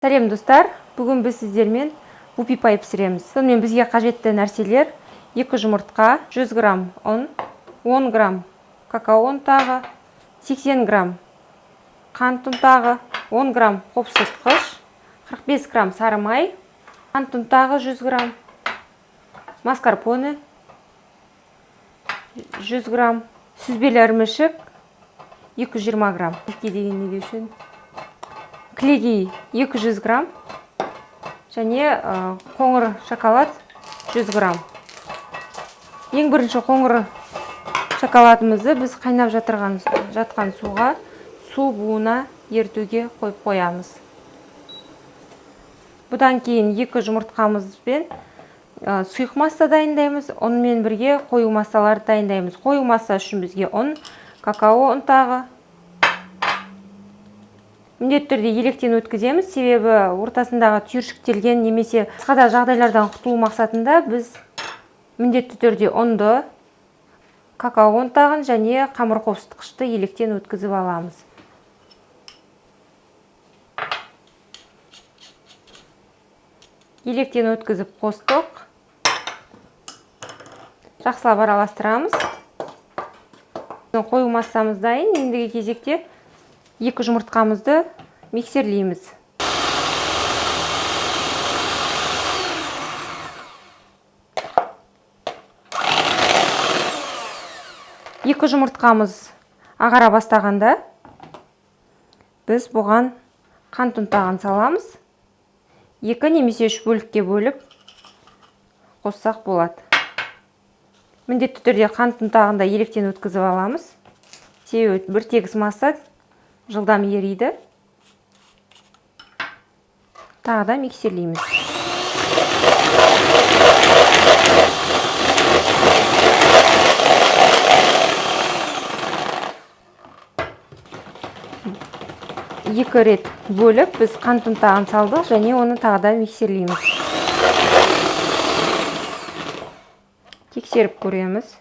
Сәлем достар, бүгін біз сіздермен бупи пай пісіреміз. Сонымен бізге қажетті нәрселер: 2 жұмыртқа, 100 грамм ұн, 10 грамм какао ұнтағы, 80 грамм қант ұнтағы, 10 грамм қопсытқыш, 45 грамм сары май, қант ұнтағы 100 грамм, маскарпоне 100 грамм, сүзбелі ірімшік 220 грамм, кілегей 200 грамм және қоңыр шоколад 100 грамм. Ең бірінші қоңыр шоколадымызды біз қайнап жатқан суға су буына ертуге қойып қоямыз. Бұдан кейін 2 жұмыртқамызбен сұйық масса дайындаймыз. Онымен бірге қою массаларды дайындаймыз. Қою масса үшін бізге ұн, какао ұнтағы міндетті түрде електен өткіземіз, себебі ортасындағы түйіршіктелген немесе басқа да жағдайлардан құтылу мақсатында біз міндетті түрде ұнды, какао ұнтағын және қамыр қопсытқышты електен өткізіп аламыз. Електен өткізіп қостық. Жақсылап араластырамыз. Қою массамыз дайын. Ендігі кезекте 2 жұмыртқамызды миксерлейміз. Екі жұмыртқамыз ағара бастағанда біз бұған қант ұнтағын саламыз. 2 немесе 3 бөлікке бөліп қоссақ болады. Міндетті түрде қант ұнтағын да електен өткізіп аламыз. Себебі бір тегіс масса жылдам ериді. Тағы да миксерлейміз. Екі рет бөліп біз қант ұнтағын салдық және оны тағы да миксерлейміз. Тексеріп көреміз.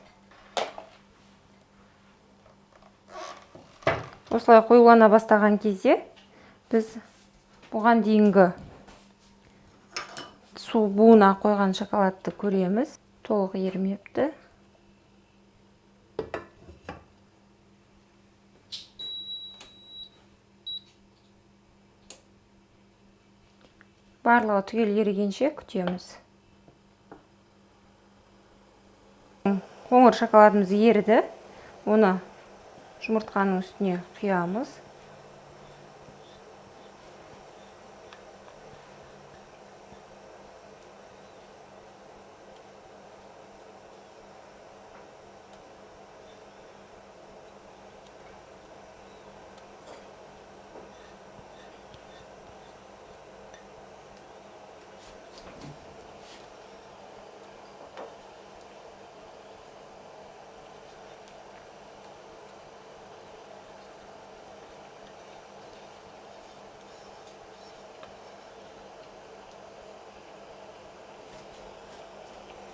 Осылай қоюлана бастаған кезде біз бұған дейінгі су буына қойған шоколадты көреміз. Толық ерімепті. Барлығы түгел ерігенше күтеміз. Қоңыр шоколадымыз еріді. Оны жұмыртқаның үстіне құямыз.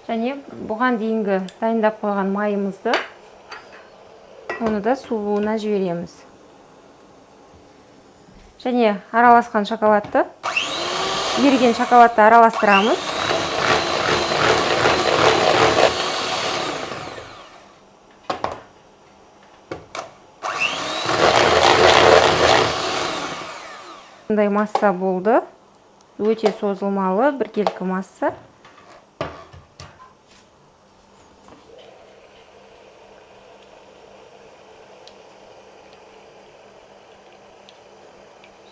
Және бұған дейінгі дайындап қойған майымызды оны да су буына жібереміз. Және араласқан шоколадты, еріген шоколадты араластырамыз. Бұндай масса болды. Өте созылмалы, біркелкі масса.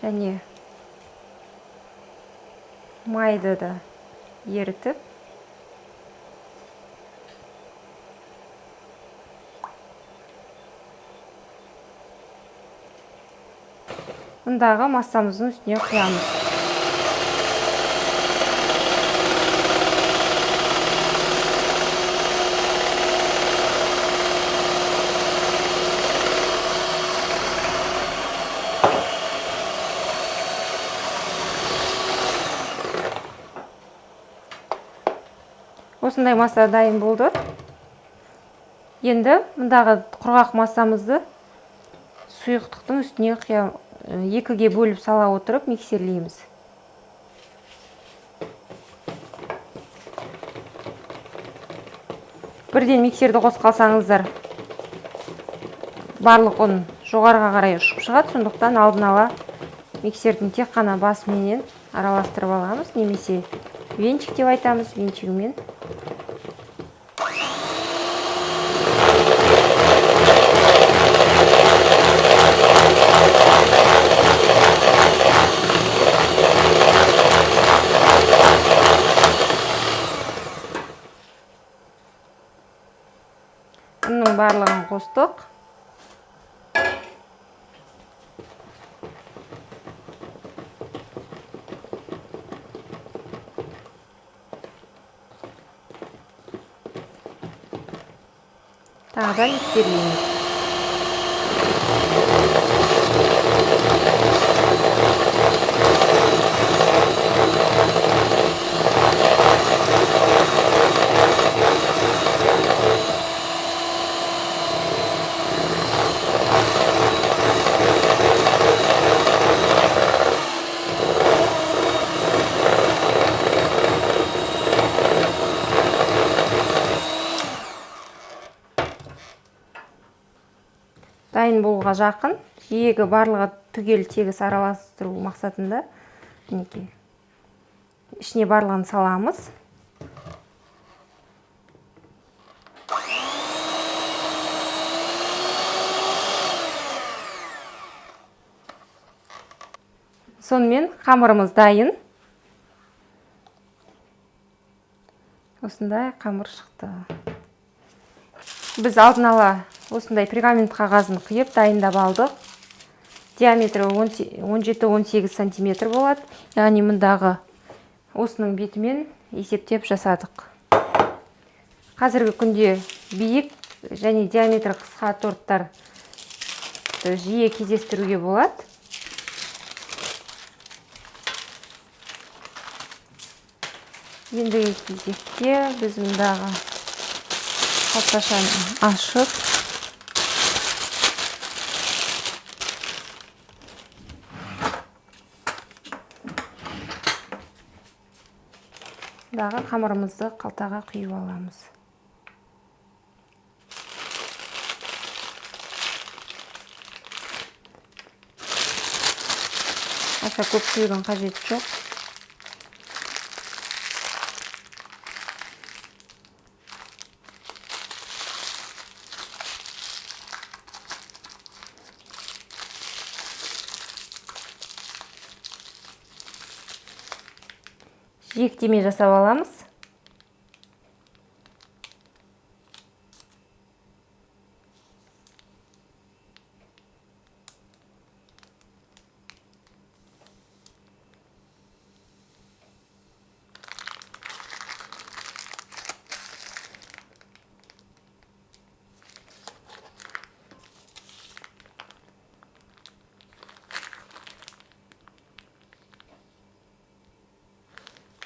Және майды да ерітіп мұндағы массамыздың үстіне құямыз. Осындай масса дайын болды. Енді мұндағы құрғақ массамызды сұйықтықтың үстіне екіге бөліп сала отырып миксерлейміз. бірден миксерді қосып қалсаңыздар барлық ұн жоғарыға қарай ұшып шығады. Сондықтан алдын ала миксердің тек қана басыменен араластырып аламыз, немесе венчик деп айтамыз, венчигімен. Ұнның барлығын қостық. Тағыдан миксерлейміз. Дайын болуға жақын, жиегі барлығы түгел тегіс араластыру мақсатында мінекей ішіне барлығын саламыз. Сонымен қамырымыз дайын. Осындай қамыр шықты. Біз алдын ала осындай пергамент қағазын қиып дайындап алдық. Диаметрі 17-18 сантиметр болады. Яғни мұндағы осының бетімен есептеп жасадық. Қазіргі күнде биік және диаметрі қысқа торттар жиі кездестіруге болады. Ендігі кезекте біз мұндағы қалташаны ашып дағы қамырымызды қалтаға құйып аламыз. Аса көп құйудың қажеті жоқ. Жиектеме жасап аламыз.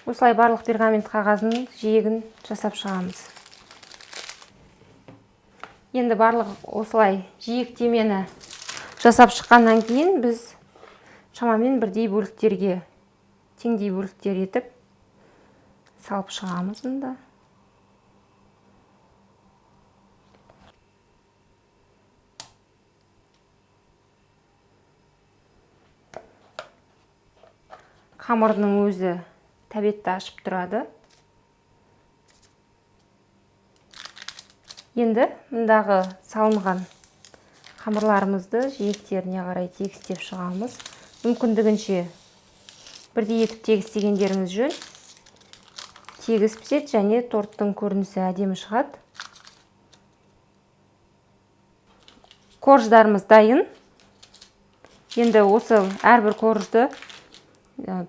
Осылай барлық пергамент қағазының жиегін жасап шығамыз. Енді барлық осылай жиектемені жасап шыққаннан кейін біз шамамен бірдей бөліктерге, теңдей бөліктер етіп салып шығамыз мұнда. Қамырдың өзі тәбетті ашып тұрады. Енді мұндағы салынған қамырларымызды жиектеріне қарай тегістеп шығамыз. Мүмкіндігінше бірдей етіп тегістегендеріңіз жөн. Тегіс піседі және торттың көрінісі әдемі шығады. Корждарымыз дайын. Енді осы әрбір коржды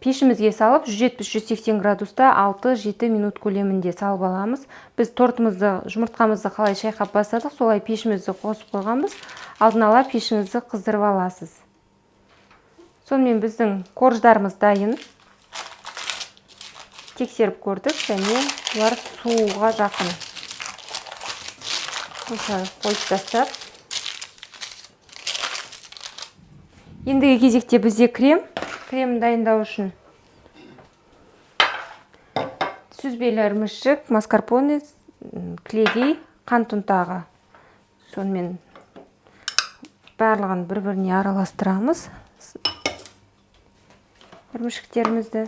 пешімізге салып 170-180 градуста 6-7 минут көлемінде салып аламыз. Біз тортымызды, жұмыртқамызды қалай шайқап бастадық, солай пешімізді қосып қойғанбыз. Алдын ала пешіңізді қыздырып аласыз. Сонымен біздің корждарымыз дайын. Тексеріп көрдік және олар суға жақын. Осылай қойып тастап. Ендігі кезекте бізде крем дайындау үшін сүзбелі ірімшік, маскарпоне, клегей қант ұнтағы. Сонымен барлығын бір-біріне араластырамыз. Ірімшіктерімізді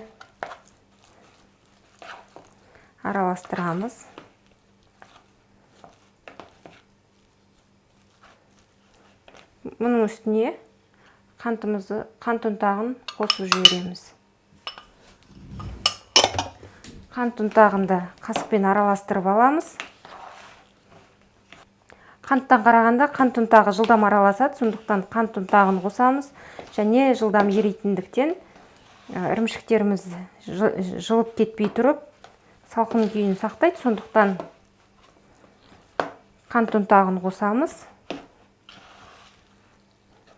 араластырамыз. Мұның үстіне қант ұнтағын қосып жібереміз. Қант ұнтағында қасықпен араластырып аламыз. Қанттан қарағанда қант ұнтағы жылдам араласады, сондықтан қант ұнтағын қосамыз. Және жылдам еритіндіктен ірімшіктеріміз жылып кетпей тұрып, салқын күйін сақтайды, сондықтан қант ұнтағын қосамыз.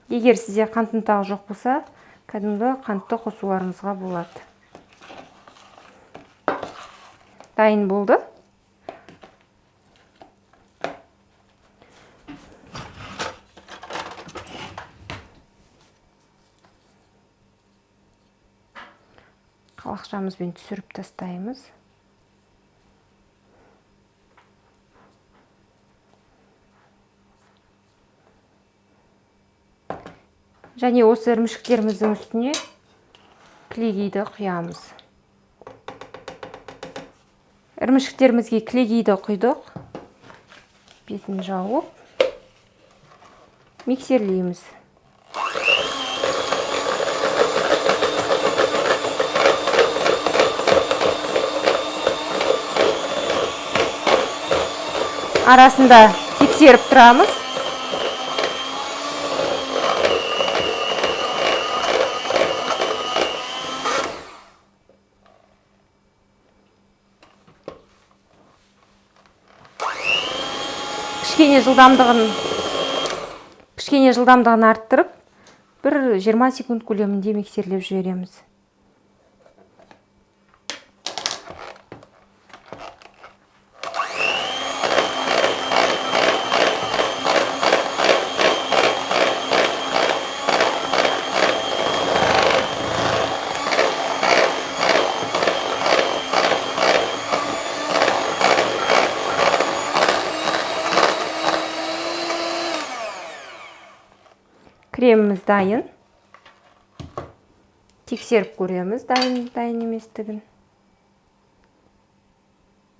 Егер сізде қант ұнтағы жоқ болса, кәдімгі қантты қосуларыңызға болады. Дайын болды. Қалақшамызбен түсіріп тастаймыз. Және осы ірімшіктеріміздің үстіне кілегейді құямыз. Ірімшіктерімізге кілегейді құйдық. Бетін жауып, миксерлейміз. Арасында тексеріп тұрамыз. Кішкене жылдамдығын арттырып, 20 секунд көлемінде миксерлеп жібереміз. Креміміз дайын. Тексеріп көреміз дайын еместігін.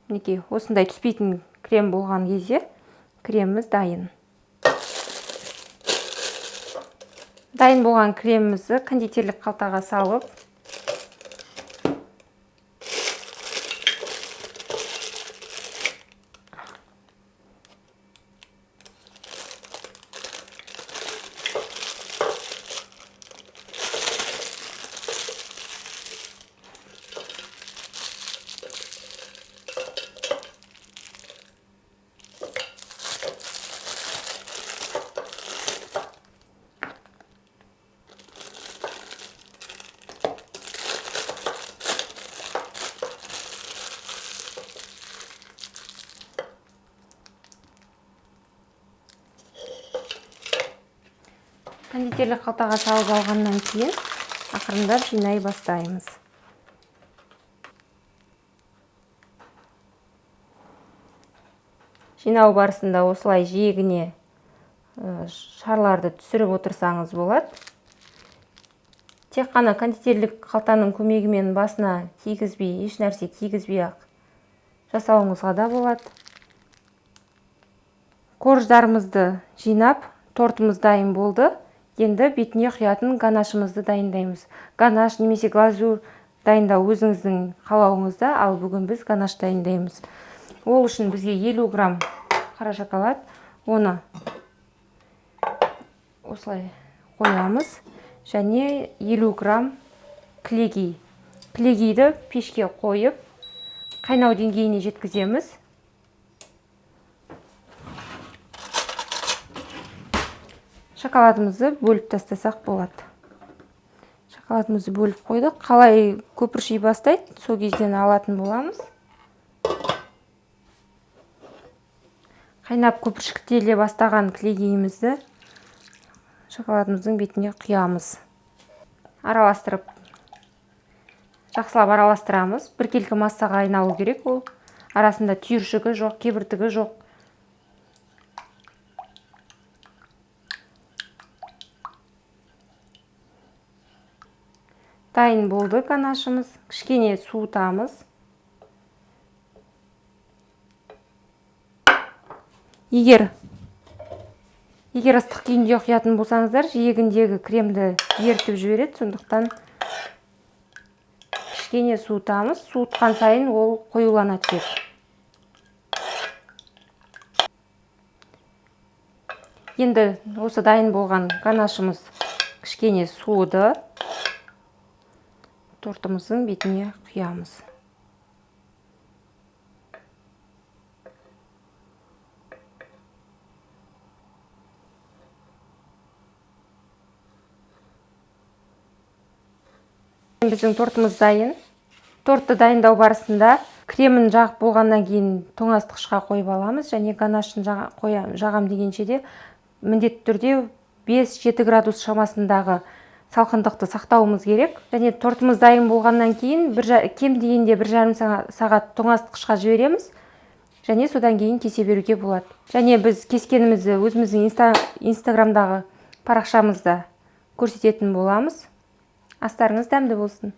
Мінекей, осындай түспейтін крем болған кезде креміміз дайын. Дайын болған кремімізді кондитерлік қалтаға салып, кондитерлік қалтаға салып алғаннан кейін ақырындап жинай бастаймыз. Жинау барысында осылай жиегіне шарларды түсіріп отырсаңыз болады. Тек қана кондитерлік қалтаның көмегімен басына тигізбей, еш нәрсе тигізбей ақ жасауыңызға да болады. Корждарымызды жинап, тортымыз дайын болды. Енді бетіне құятын ганашымызды дайындаймыз. Ганаш немесе глазур дайындау өзіңіздің қалауыңызда, ал бүгін біз ганаш дайындаймыз. Ол үшін бізге 50 грамм қара шоколад, оны осылай қоямыз. Және 50 грамм кілегей. Кілегейді пешке қойып, қайнау деңгейіне жеткіземіз. Шоколадымызды бөліп тастасақ болады. Шоколадымызды бөліп қойдық. Қалай көпірши бастайды, сол кезден алатын боламыз. Қайнап көпіршіктеле бастаған кілегейімізді шоколадымыздың бетіне құямыз. Араластырып, жақсылап араластырамыз. Біркелкі массаға айналу керек ол. Арасында түйіршігі жоқ, кебіртігі жоқ. Дайын болды ганашымыз. Кішкене суытамыз. Егер ыстық күйінде құятын болсаңыздар, жиегіндегі кремді ерітіп жібереді, сондықтан кішкене суытамыз. Суытқан сайын ол қоюлана түседі. Енді осы дайын болған ганашымыз кішкене суыды. Тортымыздың бетіне құямыз. Біздің тортымыз дайын. Тортты дайындау барысында кремін жағып болғаннан кейін тоңазытқышқа қойып аламыз, және ганашын жағам дегенше де міндетті түрде 5-7 градус шамасындағы салқындықты сақтауымыз керек. Және тортымыз дайын болғаннан кейін кем дегенде 1,5 сағат тоңазытқышқа жібереміз, және содан кейін кесе беруге болады. Және біз кескенімізді өзіміздің инстаграмдағы парақшамызда көрсететін боламыз. Астарыңыз дәмді болсын.